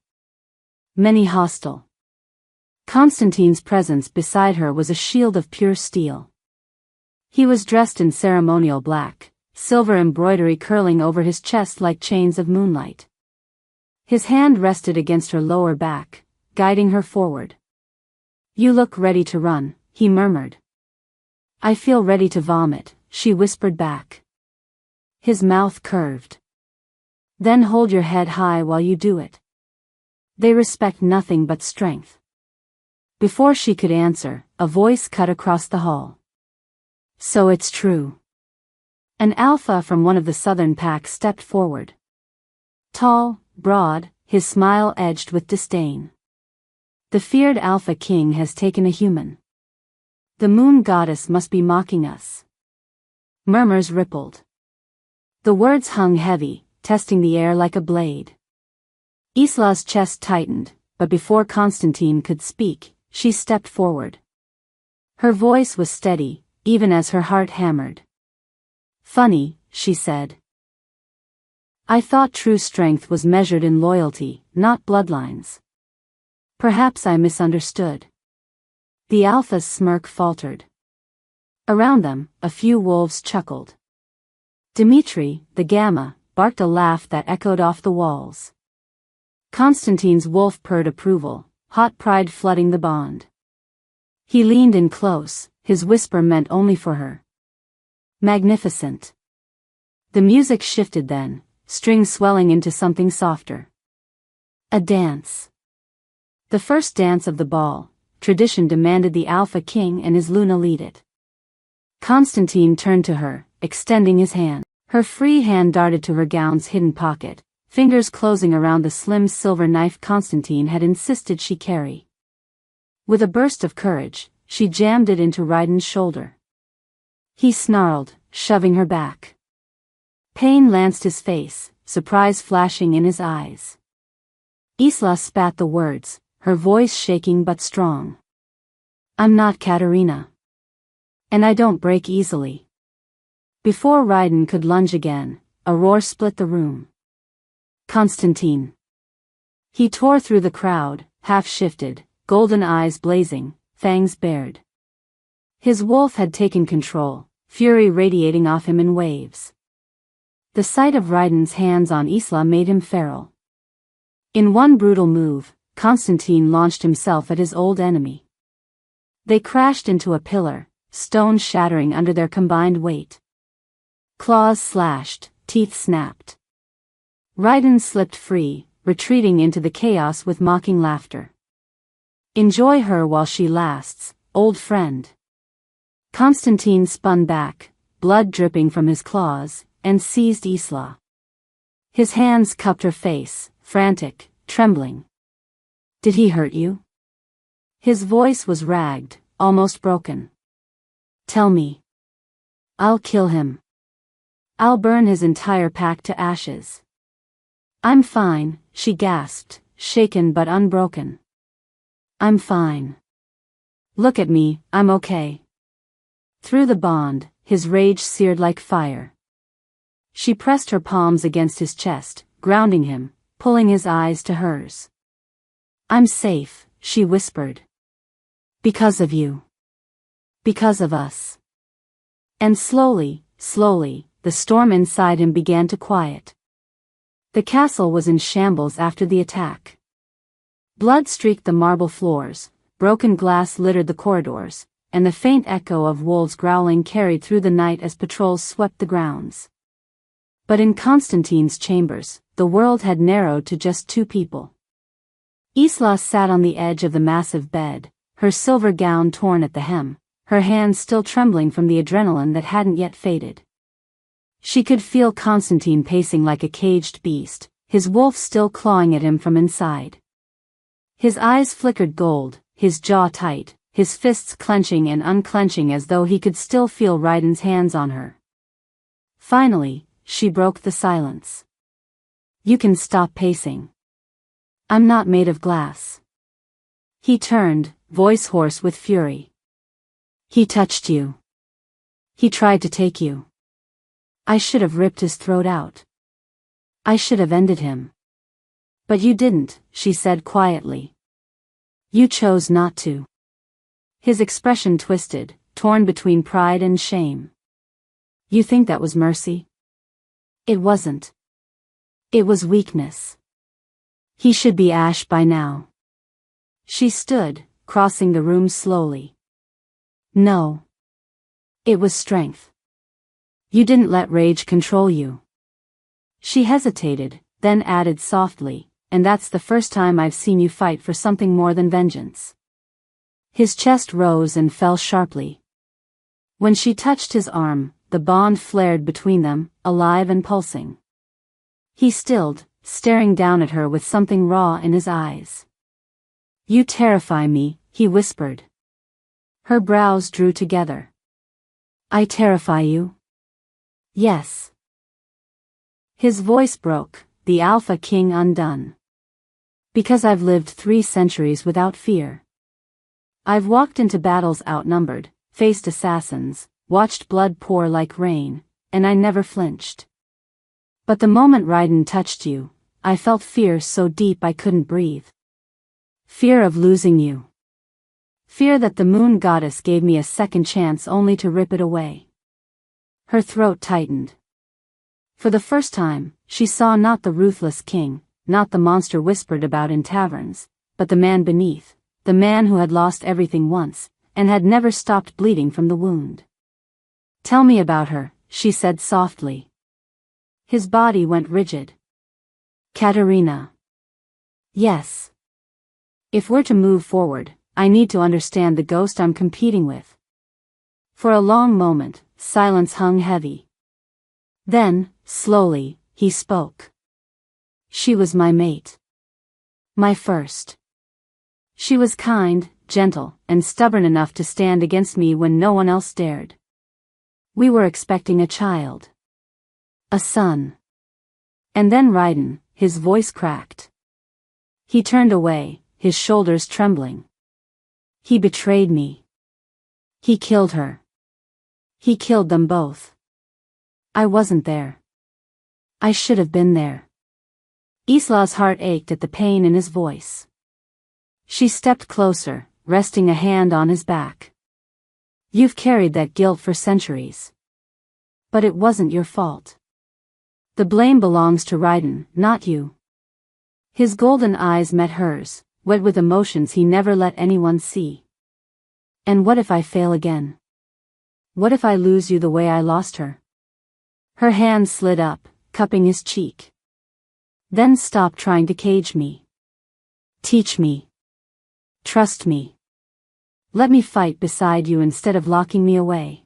[SPEAKER 1] Many hostile. Constantine's presence beside her was a shield of pure steel. He was dressed in ceremonial black, silver embroidery curling over his chest like chains of moonlight. His hand rested against her lower back, guiding her forward. You look ready to run, he murmured. I feel ready to vomit, she whispered back. His mouth curved. Then hold your head high while you do it. They respect nothing but strength. Before she could answer, a voice cut across the hall. So it's true. An alpha from one of the southern pack stepped forward. Tall, broad, his smile edged with disdain. The feared Alpha King has taken a human. The moon goddess must be mocking us. Murmurs rippled. The words hung heavy, testing the air like a blade. Isla's chest tightened, but before Constantine could speak, she stepped forward. Her voice was steady, even as her heart hammered. Funny, she said. I thought true strength was measured in loyalty, not bloodlines. Perhaps I misunderstood. The Alpha's smirk faltered. Around them, a few wolves chuckled. Dimitri, the Gamma, barked a laugh that echoed off the walls. Constantine's wolf purred approval, hot pride flooding the bond. He leaned in close, his whisper meant only for her. Magnificent. The music shifted then, strings swelling into something softer. A dance. The first dance of the ball, tradition demanded the Alpha King and his Luna lead it. Constantine turned to her, extending his hand. Her free hand darted to her gown's hidden pocket, fingers closing around the slim silver knife Constantine had insisted she carry. With a burst of courage, she jammed it into Ryden's shoulder. He snarled, shoving her back. Pain lanced his face, surprise flashing in his eyes. Isla spat the words, her voice shaking but strong. I'm not Katerina. And I don't break easily. Before Ryden could lunge again, a roar split the room. Constantine. He tore through the crowd, half-shifted, golden eyes blazing, fangs bared. His wolf had taken control, fury radiating off him in waves. The sight of Ryden's hands on Isla made him feral. In one brutal move, Constantine launched himself at his old enemy. They crashed into a pillar, stone shattering under their combined weight. Claws slashed, teeth snapped. Ryden slipped free, retreating into the chaos with mocking laughter. Enjoy her while she lasts, old friend. Constantine spun back, blood dripping from his claws, and seized Isla. His hands cupped her face, frantic, trembling. Did he hurt you? His voice was ragged, almost broken. Tell me. I'll kill him. I'll burn his entire pack to ashes. I'm fine, she gasped, shaken but unbroken. I'm fine. Look at me, I'm okay. Through the bond, his rage seared like fire. She pressed her palms against his chest, grounding him, pulling his eyes to hers. I'm safe, she whispered. Because of you. Because of us. And slowly, the storm inside him began to quiet. The castle was in shambles after the attack. Blood streaked the marble floors, broken glass littered the corridors, and the faint echo of wolves growling carried through the night as patrols swept the grounds. But in Constantine's chambers, the world had narrowed to just 2 people. Isla sat on the edge of the massive bed, her silver gown torn at the hem, her hands still trembling from the adrenaline that hadn't yet faded. She could feel Constantine pacing like a caged beast, his wolf still clawing at him from inside. His eyes flickered gold, his jaw tight, his fists clenching and unclenching as though he could still feel Raiden's hands on her. Finally, she broke the silence. You can stop pacing. I'm not made of glass. He turned, voice hoarse with fury. He touched you. He tried to take you. I should have ripped his throat out. I should have ended him. But you didn't, she said quietly. You chose not to. His expression twisted, torn between pride and shame. You think that was mercy? It wasn't. It was weakness. He should be ash by now. She stood, crossing the room slowly. No. It was strength. You didn't let rage control you. She hesitated, then added softly, and that's the first time I've seen you fight for something more than vengeance. His chest rose and fell sharply. When she touched his arm, the bond flared between them, alive and pulsing. He stilled, staring down at her with something raw in his eyes. You terrify me, he whispered. Her brows drew together. I terrify you? Yes. His voice broke, the Alpha King undone. Because I've lived 3 centuries without fear. I've walked into battles outnumbered, faced assassins, watched blood pour like rain, and I never flinched. But the moment Raiden touched you, I felt fear so deep I couldn't breathe. Fear of losing you. Fear that the moon goddess gave me a second chance only to rip it away. Her throat tightened. For the first time, she saw not the ruthless king, not the monster whispered about in taverns, but the man beneath, the man who had lost everything once, and had never stopped bleeding from the wound. Tell me about her, she said softly. His body went rigid. Katarina. Yes. If we're to move forward, I need to understand the ghost I'm competing with. For a long moment, silence hung heavy. Then, slowly, he spoke. She was my mate. My first. She was kind, gentle, and stubborn enough to stand against me when no one else dared. We were expecting a child. A son. And then Raiden, his voice cracked. He turned away, his shoulders trembling. He betrayed me. He killed her. He killed them both. I wasn't there. I should have been there. Isla's heart ached at the pain in his voice. She stepped closer, resting a hand on his back. You've carried that guilt for centuries. But it wasn't your fault. The blame belongs to Raiden, not you. His golden eyes met hers, wet with emotions he never let anyone see. And what if I fail again? What if I lose you the way I lost her? Her hand slid up, cupping his cheek. Then stop trying to cage me. Teach me. Trust me. Let me fight beside you instead of locking me away.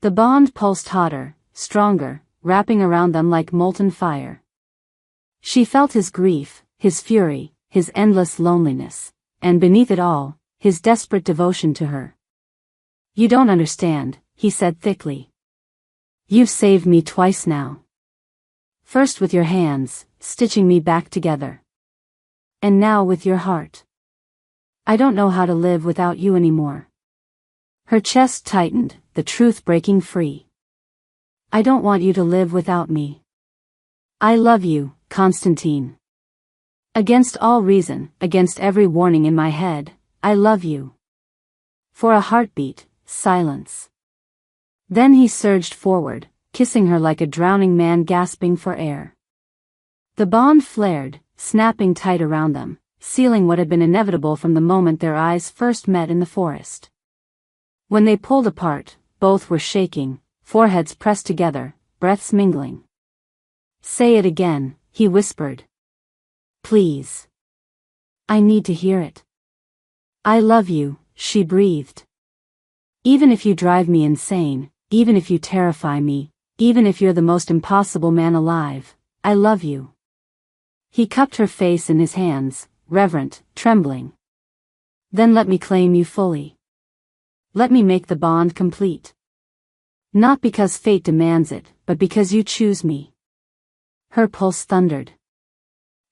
[SPEAKER 1] The bond pulsed hotter, stronger, wrapping around them like molten fire. She felt his grief, his fury, his endless loneliness, and beneath it all, his desperate devotion to her. You don't understand, he said thickly. You've saved me twice now. First with your hands, stitching me back together. And now with your heart. I don't know how to live without you anymore. Her chest tightened, the truth breaking free. I don't want you to live without me. I love you, Constantine. Against all reason, against every warning in my head, I love you. For a heartbeat, silence. Then he surged forward, kissing her like a drowning man gasping for air. The bond flared, snapping tight around them, sealing what had been inevitable from the moment their eyes first met in the forest. When they pulled apart, both were shaking, foreheads pressed together, breaths mingling. Say it again, he whispered. Please. I need to hear it. I love you, she breathed. Even if you drive me insane, even if you terrify me, even if you're the most impossible man alive, I love you. He cupped her face in his hands, reverent, trembling. Then let me claim you fully. Let me make the bond complete. Not because fate demands it, but because you choose me. Her pulse thundered.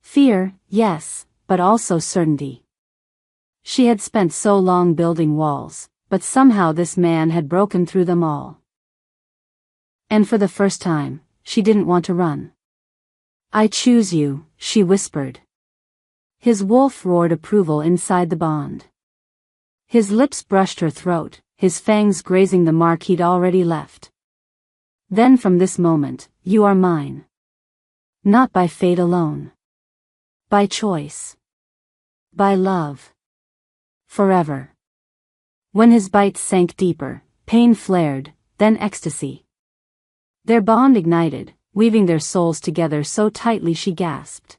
[SPEAKER 1] Fear, yes, but also certainty. She had spent so long building walls, but somehow this man had broken through them all. And for the first time, she didn't want to run. I choose you, she whispered. His wolf roared approval inside the bond. His lips brushed her throat, his fangs grazing the mark he'd already left. Then from this moment, you are mine. Not by fate alone. By choice. By love. Forever. When his bite sank deeper, pain flared, then ecstasy. Their bond ignited, weaving their souls together so tightly she gasped.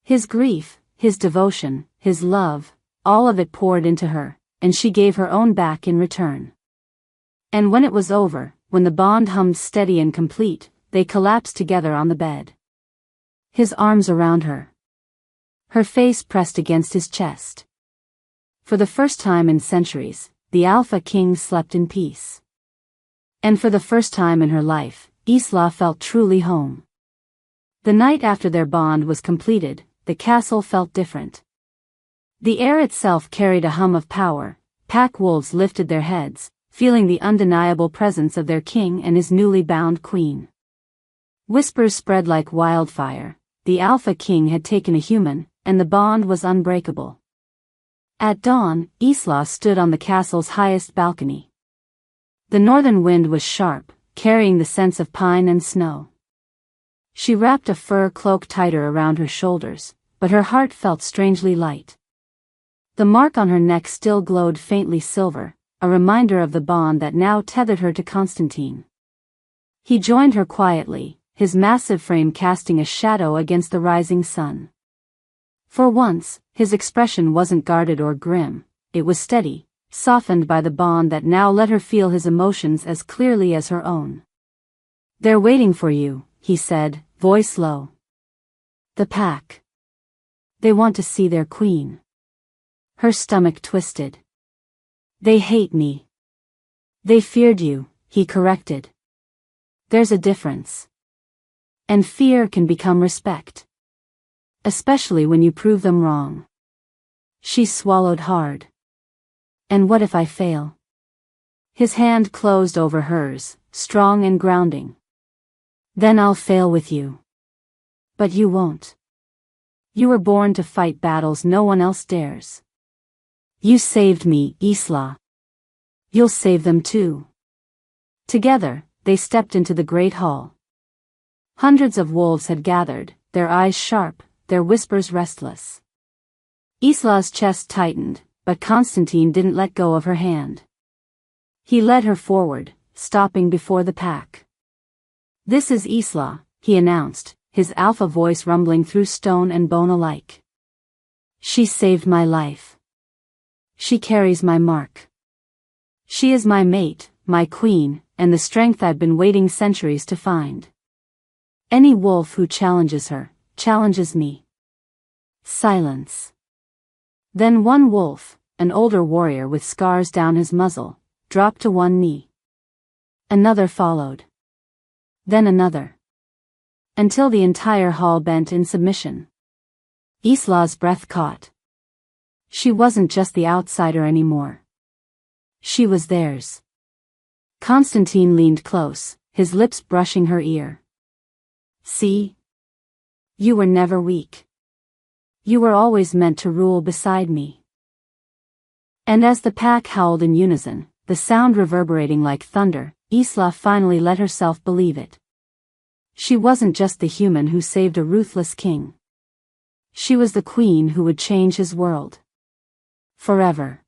[SPEAKER 1] His grief, his devotion, his love, all of it poured into her, and she gave her own back in return. And when it was over, when the bond hummed steady and complete, they collapsed together on the bed. His arms around her. Her face pressed against his chest. For the first time in centuries, the Alpha King slept in peace. And for the first time in her life, Isla felt truly home. The night after their bond was completed, the castle felt different. The air itself carried a hum of power. Pack wolves lifted their heads, feeling the undeniable presence of their king and his newly bound queen. Whispers spread like wildfire. The Alpha King had taken a human, and the bond was unbreakable. At dawn, Isla stood on the castle's highest balcony. The northern wind was sharp, carrying the scents of pine and snow. She wrapped a fur cloak tighter around her shoulders, but her heart felt strangely light. The mark on her neck still glowed faintly silver, a reminder of the bond that now tethered her to Constantine. He joined her quietly, his massive frame casting a shadow against the rising sun. For once, his expression wasn't guarded or grim, it was steady, softened by the bond that now let her feel his emotions as clearly as her own. They're waiting for you, he said, voice low. The pack. They want to see their queen. Her stomach twisted. They hate me. They feared you, he corrected. There's a difference. And fear can become respect. Especially when you prove them wrong. She swallowed hard. And what if I fail? His hand closed over hers, strong and grounding. Then I'll fail with you. But you won't. You were born to fight battles no one else dares. You saved me, Isla. You'll save them too. Together, they stepped into the great hall. Hundreds of wolves had gathered, their eyes sharp, their whispers restless. Isla's chest tightened, but Constantine didn't let go of her hand. He led her forward, stopping before the pack. This is Isla, he announced, his alpha voice rumbling through stone and bone alike. She saved my life. She carries my mark. She is my mate, my queen, and the strength I've been waiting centuries to find. Any wolf who challenges her, challenges me. Silence. Then one wolf, an older warrior with scars down his muzzle, dropped to one knee. Another followed. Then another. Until the entire hall bent in submission. Isla's breath caught. She wasn't just the outsider anymore. She was theirs. Constantine leaned close, his lips brushing her ear. See? You were never weak. You were always meant to rule beside me. And as the pack howled in unison, the sound reverberating like thunder, Isla finally let herself believe it. She wasn't just the human who saved a ruthless king. She was the queen who would change his world. Forever.